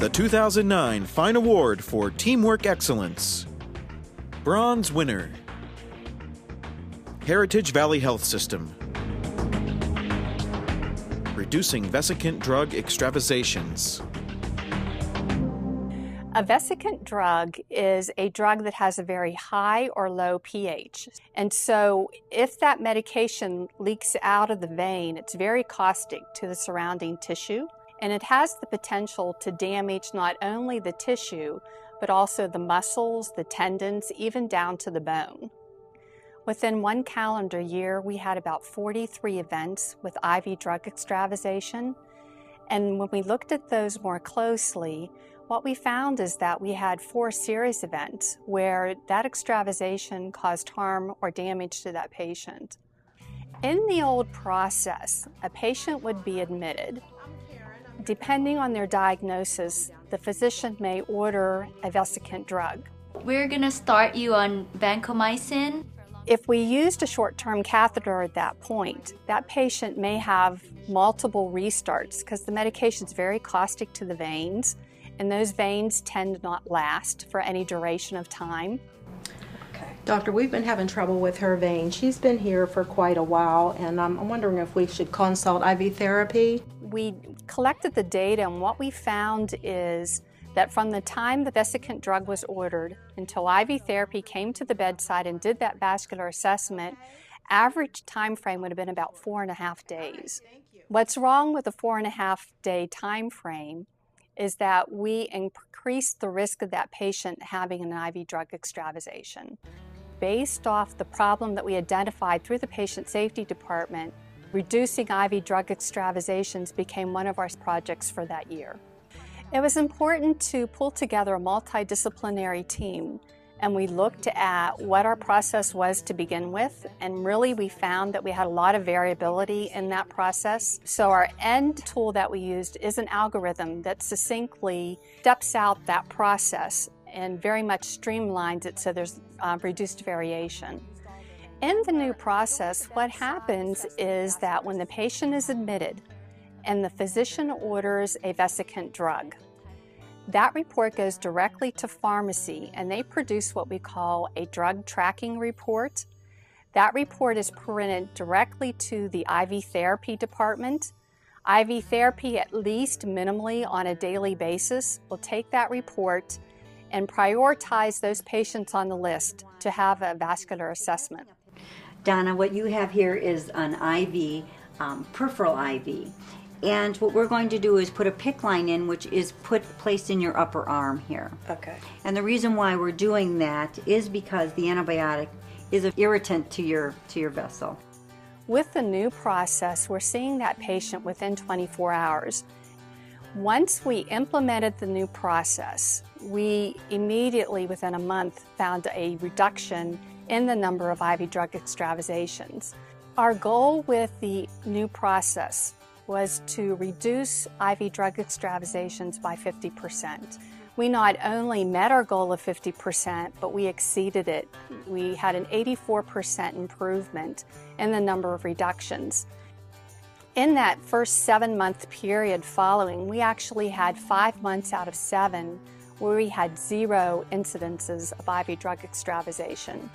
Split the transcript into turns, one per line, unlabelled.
The 2009 Fine Award for Teamwork Excellence. Bronze winner, Heritage Valley Health System. Reducing Vesicant drug extravasations.
A vesicant drug is a drug that has a very high or low pH. And so if that medication leaks out of the vein, it's very caustic to the surrounding tissue, and it has the potential to damage not only the tissue, but also the muscles, the tendons, even down to the bone. Within one calendar year, we had about 43 events with IV drug extravasation. And when we looked at those more closely, what we found is that we had 4 serious events where that extravasation caused harm or damage to that patient. In the old process, a patient would be admitted. Depending on their diagnosis, the physician may order a vesicant drug.
We're going to start you on vancomycin.
If we used a short-term catheter at that point, that patient may have multiple restarts because the medication is very caustic to the veins, and those veins tend to not last for any duration of time.
Okay. Doctor, we've been having trouble with her vein. She's been here for quite a while, and I'm wondering if we should consult IV therapy.
We collected the data, and what we found is that from the time the vesicant drug was ordered until IV therapy came to the bedside and did that vascular assessment, average time frame would have been about 4.5 days. What's wrong with a 4.5-day time frame is that we increase the risk of that patient having an IV drug extravasation. Based off the problem that we identified through the patient safety department, reducing IV drug extravasations became one of our projects for that year. It was important to pull together a multidisciplinary team, and we looked at what our process was to begin with, and really we found that we had a lot of variability in that process. So our end tool that we used is an algorithm that succinctly steps out that process and very much streamlines it so there's reduced variation. In the new process, what happens is that when the patient is admitted and the physician orders a vesicant drug, that report goes directly to pharmacy, and they produce what we call a drug tracking report. That report is printed directly to the IV therapy department. IV therapy, at least minimally on a daily basis, will take that report and prioritize those patients on the list to have a vascular assessment.
Donna, what you have here is an IV, peripheral IV. And what we're going to do is put a PICC line in, which is placed in your upper arm here.
Okay.
And the reason why we're doing that is because the antibiotic is an irritant to your vessel.
With the new process, we're seeing that patient within 24 hours. Once we implemented the new process, we immediately, within a month, found a reduction in the number of IV drug extravasations. Our goal with the new process was to reduce IV drug extravasations by 50%. We not only met our goal of 50%, but we exceeded it. We had an 84% improvement in the number of reductions. In that first 7-month period following, we actually had 5 months out of 7 where we had 0 incidences of IV drug extravasation.